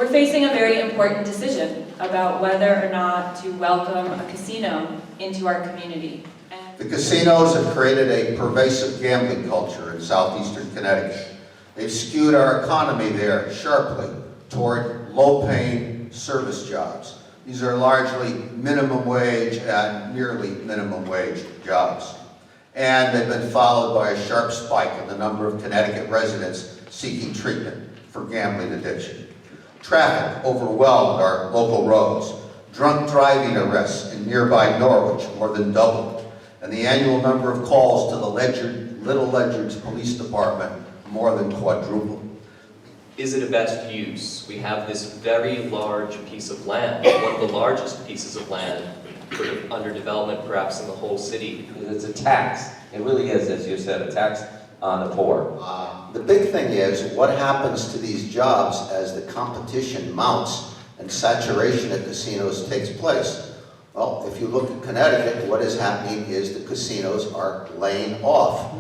We're facing a very important decision about whether or not to welcome a casino into our community. The casinos have created a pervasive gambling culture in southeastern Connecticut. They've skewed our economy there sharply toward low-paying service jobs. These are largely minimum wage and nearly minimum wage jobs. And they've been followed by a sharp spike in the number of Connecticut residents seeking treatment for gambling addiction. Traffic overwhelmed our local roads. Drunk driving arrests in nearby Norwich more than doubled. And the annual number of calls to the Little Ledyard's Police Department more than quadrupled. Is it a best use? We have this very large piece of land, one of the largest pieces of land sort of under development perhaps in the whole city. It's a tax. It really is, as you said, a tax on the poor. The big thing is what happens to these jobs as the competition mounts and saturation at casinos takes place. Well, if you look at Connecticut, what is happening is the casinos are laying off.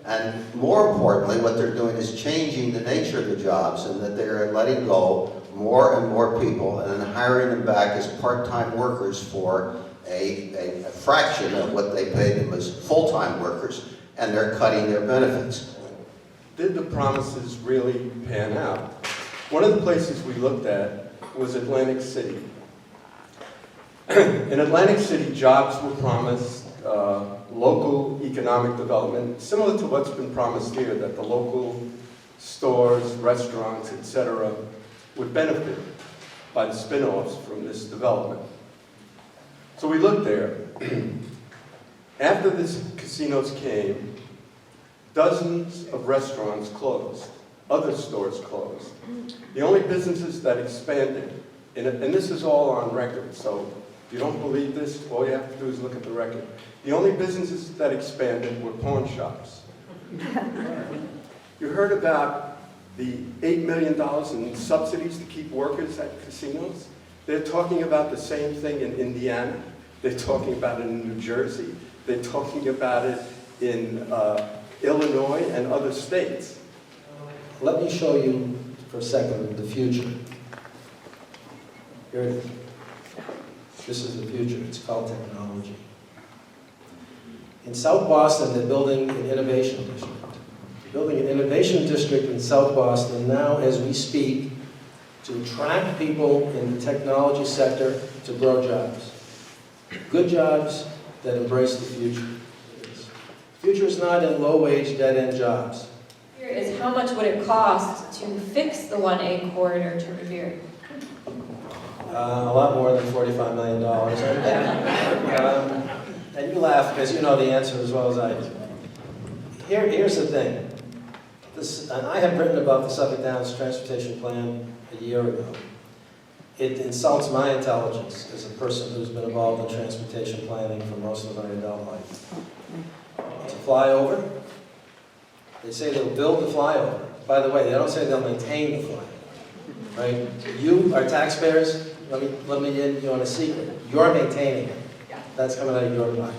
And more importantly, what they're doing is changing the nature of the jobs, and that they're letting go more and more people and then hiring them back as part-time workers for a fraction of what they paid them as full-time workers, and they're cutting their benefits. Did the promises really pan out? One of the places we looked at was Atlantic City. In Atlantic City, jobs were promised, local economic development, similar to what's been promised here, that the local stores, restaurants, etc., would benefit by the spin-offs from this development. So we looked there. After these casinos came, dozens of restaurants closed, other stores closed. The only businesses that expanded, and this is all on record, so if you don't believe this, all you have to do is look at the record. The only businesses that expanded were pawn shops. You heard about the $8 million in subsidies to keep workers at casinos? They're talking about the same thing in Indiana. They're talking about it in New Jersey. They're talking about it in Illinois and other states. Let me show you for a second the future. Here it is. This is the future. It's called technology. In South Boston, they're building an innovation district. They're building an innovation district in South Boston now as we speak to attract people in the technology sector to grow jobs. Good jobs that embrace the future. The future is not in low-wage, dead-end jobs. Here is how much would it cost to fix the 1A corridor to Revere? A lot more than $45 million. And you laugh because you know the answer as well as I do. Here's the thing. And I have written about the Suffolk Downs transportation plan a year ago. It insults my intelligence as a person who's been involved in transportation planning for most of my adult life. It's a flyover. They say they'll build the flyover. By the way, they don't say they'll maintain the flyover. Right? You are taxpayers. Let me in you on a secret. You're maintaining it. That's coming out of your pocket,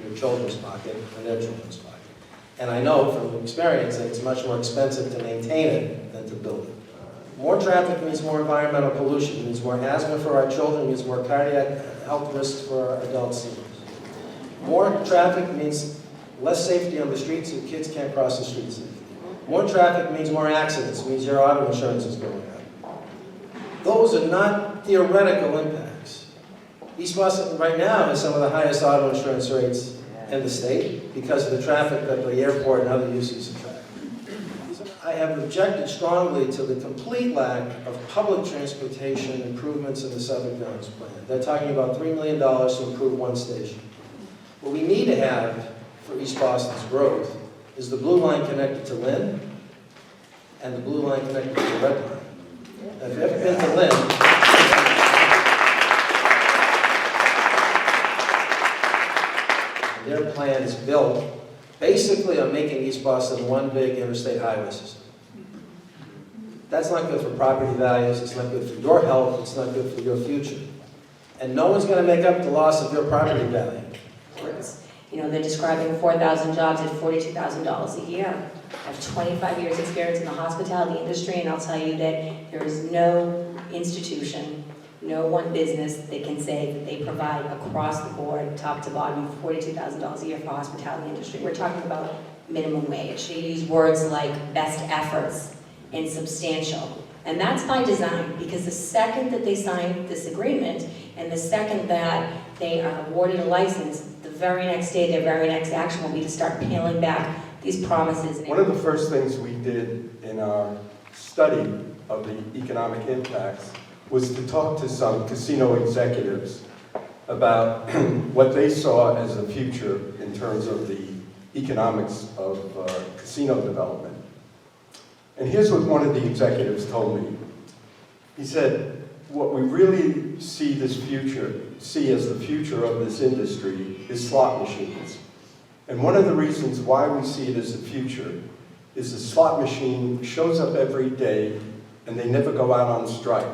your children's pocket, and their children's pocket. And I know from experience that it's much more expensive to maintain it than to build it. More traffic means more environmental pollution, means more asthma for our children, means more cardiac health risks for our adult seniors. More traffic means less safety on the streets so kids can't cross the streets. More traffic means more accidents, means your auto insurance is going up. Those are not theoretical impacts. East Boston right now has some of the highest auto insurance rates in the state because of the traffic that the airport and other uses attract. I have objected strongly to the complete lack of public transportation improvements in the Suffolk Downs plan. They're talking about $3 million to improve one station. What we need to have for East Boston's growth is the blue line connected to Lynn and the blue line connected to the red line. Now, if you've ever been to Lynn, their plan is built basically on making East Boston one big interstate highway system. That's not good for property values, it's not good for your health, it's not good for your future. And no one's going to make up the loss of your property value. You know, they're describing 4,000 jobs at $42,000 a year. I have 25 years experience in the hospitality industry, and I'll tell you that there is no institution, no one business that can say that they provide across the board, top to bottom, $42,000 a year for hospitality industry. We're talking about minimum wage. They use words like best efforts and substantial. And that's by design, because the second that they sign this agreement and the second that they are awarded a license, the very next day, their very next action will be to start peeling back these promises. One of the first things we did in our study of the economic impacts was to talk to some casino executives about what they saw as the future in terms of the economics of casino development. And here's what one of the executives told me. He said, what we really see as the future of this industry is slot machines. And one of the reasons why we see it as the future is the slot machine shows up every day and they never go out on strike.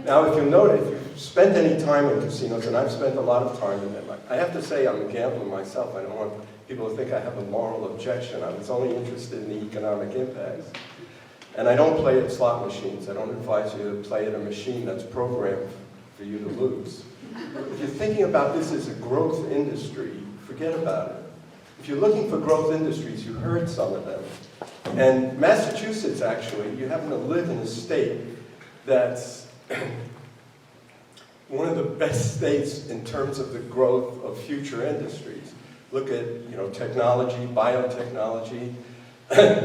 Now, if you notice, if you've spent any time in casinos, and I've spent a lot of time in them, I have to say I'm a gambler myself. I don't want people to think I have a moral objection. I was only interested in the economic impacts. And I don't play at slot machines. I don't advise you to play at a machine that's programmed for you to lose. If you're thinking about this as a growth industry, forget about it. If you're looking for growth industries, you heard some of them. And Massachusetts, actually, you happen to live in a state that's one of the best states in terms of the growth of future industries. Look at, technology, biotechnology,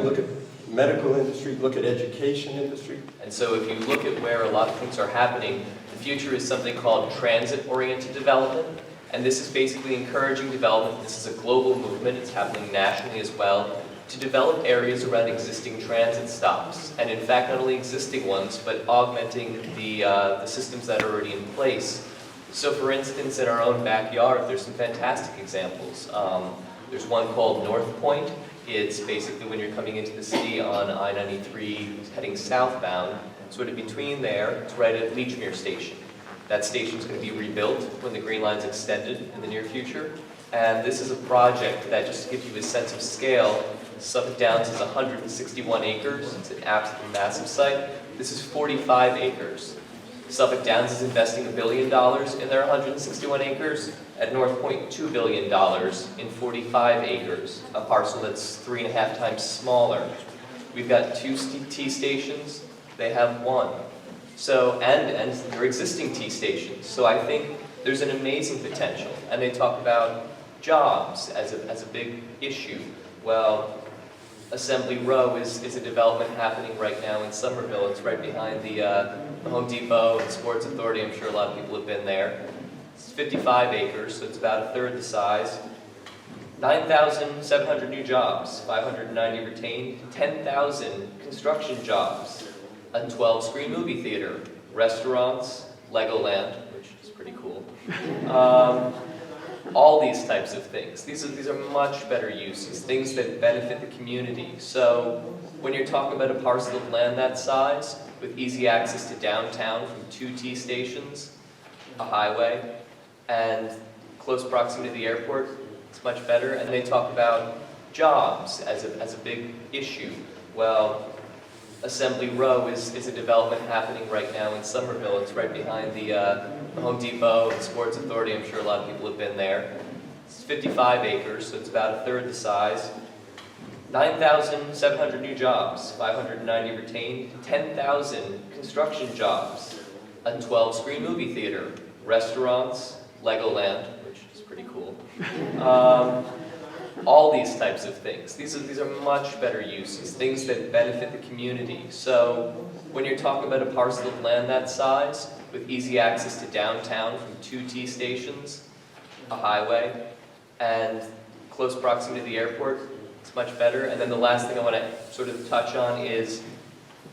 look at medical industry, look at education industry. And so if you look at where a lot of things are happening, the future is something called transit-oriented development. And this is basically encouraging development. This is a global movement. It's happening nationally as well, to develop areas around existing transit stops. And in fact, not only existing ones, but augmenting the systems that are already in place. So for instance, in our own backyard, there's some fantastic examples. There's one called North Point. It's basically when you're coming into the city on I-93 heading southbound, sort of between there, it's right at Lechmere Station. That station's going to be rebuilt when the Green Line's extended in the near future. And this is a project that, just to give you a sense of scale, Suffolk Downs is 161 acres. It's an absolutely massive site. This is 45 acres. Suffolk Downs is investing $1 billion in their 161 acres. At North Point, $2 billion in 45 acres, a parcel that's 3.5 times smaller. We've got 2 T stations. They have 1. So, and they're existing T stations. So I think there's an amazing potential. And they talk about jobs as a big issue. Well, Assembly Row is a development happening right now in Somerville. It's right behind the Home Depot and Sports Authority. I'm sure a lot of people have been there. It's 55 acres, so it's about a third the size. 9,700 new jobs, 590 retained, 10,000 construction jobs, a 12-screen movie theater, restaurants, Legoland, which is pretty cool. All these types of things. These are much better uses, things that benefit the community. So when you're talking about a parcel of land that size, with easy access to downtown from 2 T stations, a highway, and close proximity to the airport, it's much better. And they talk about jobs as a big issue. Well, Assembly Row is a development happening right now in Somerville. It's right behind the Home Depot and Sports Authority. I'm sure a lot of people have been there. It's 55 acres, so it's about a third the size. 9,700 new jobs, 590 retained, 10,000 construction jobs, a 12-screen movie theater, restaurants, Legoland, which is pretty cool. All these types of things. These are much better uses, things that benefit the community. So when you're talking about a parcel of land that size, with easy access to downtown from 2 T stations, a highway, and close proximity to the airport, it's much better. And then the last thing I want to sort of touch on is,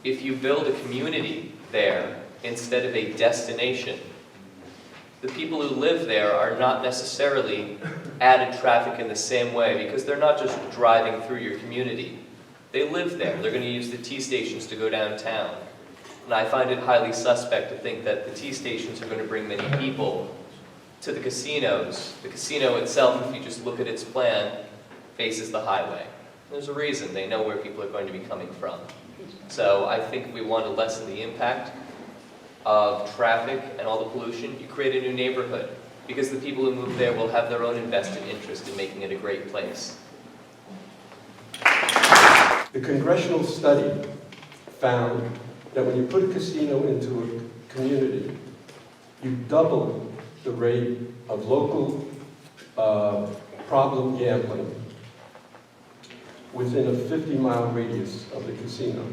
if you build a community there instead of a destination, the people who live there are not necessarily added traffic in the same way, because they're not just driving through your community. They live there. They're going to use the T stations to go downtown. And I find it highly suspect to think that the T stations are going to bring many people to the casinos. The casino itself, if you just look at its plan, faces the highway. There's a reason. They know where people are going to be coming from. So I think if we want to lessen the impact of traffic and all the pollution, you create a new neighborhood, because the people who move there will have their own invested interest in making it a great place. The congressional study found that when you put a casino into a community, you double the rate of local problem gambling within a 50-mile radius of the casino.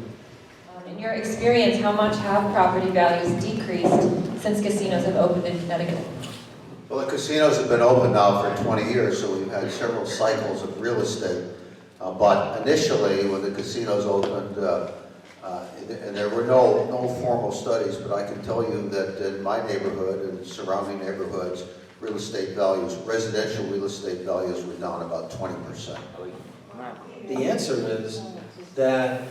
In your experience, how much have property values decreased since casinos have opened in Connecticut? Well, the casinos have been open now for 20 years, so we've had several cycles of real estate. But initially, when the casinos opened, and there were no formal studies, but I can tell you that in my neighborhood and surrounding neighborhoods, real estate values, residential real estate values were down about 20%. The answer is that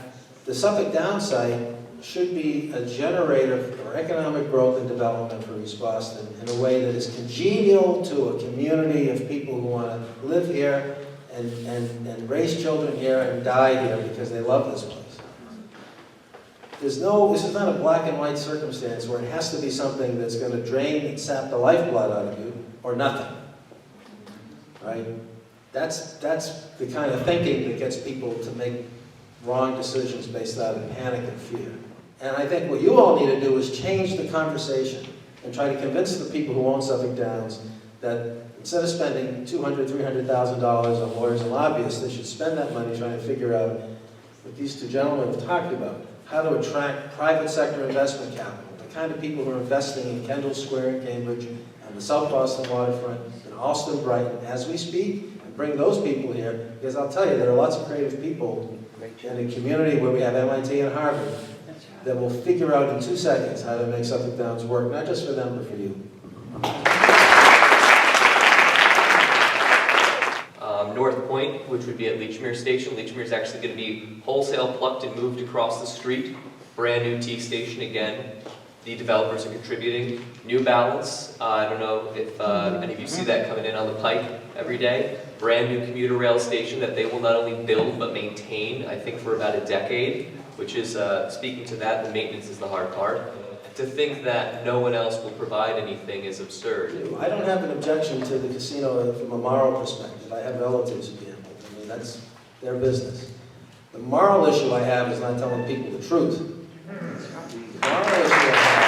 the Suffolk Downs site should be a generator for economic growth and development for East Boston in a way that is congenial to a community of people who want to live here and raise children here and die here because they love this place. This is not a black and white circumstance where it has to be something that's going to drain and sap the lifeblood out of you or nothing, right? That's the kind of thinking that gets people to make wrong decisions based out of panic and fear. And I think what you all need to do is change the conversation and try to convince the people who own Suffolk Downs that instead of spending $200,000, $300,000 on lawyers and lobbyists, they should spend that money trying to figure out what these two gentlemen have talked about, how to attract private sector investment capital, the kind of people who are investing in Kendall Square in Cambridge, on the South Boston waterfront, in Allston, Brighton, as we speak, and bring those people here, because I'll tell you, there are lots of creative people in a community where we have MIT and Harvard that will figure out in 2 seconds how to make Suffolk Downs work, not just for them, but for you. North Point, which would be at Lechmere Station. Lechmere is actually going to be wholesale plucked and moved across the street. Brand new T station again. The developers are contributing. New Balance, I don't know if any of you see that coming in on the pike every day. Brand new commuter rail station that they will not only build but maintain, I think, for about a decade, which is, speaking to that, the maintenance is the hard part. To think that no one else will provide anything is absurd. I don't have an objection to the casino from a moral perspective. I have relatives who gamble. I mean, that's their business. The moral issue I have is not telling people the truth. The moral issue I have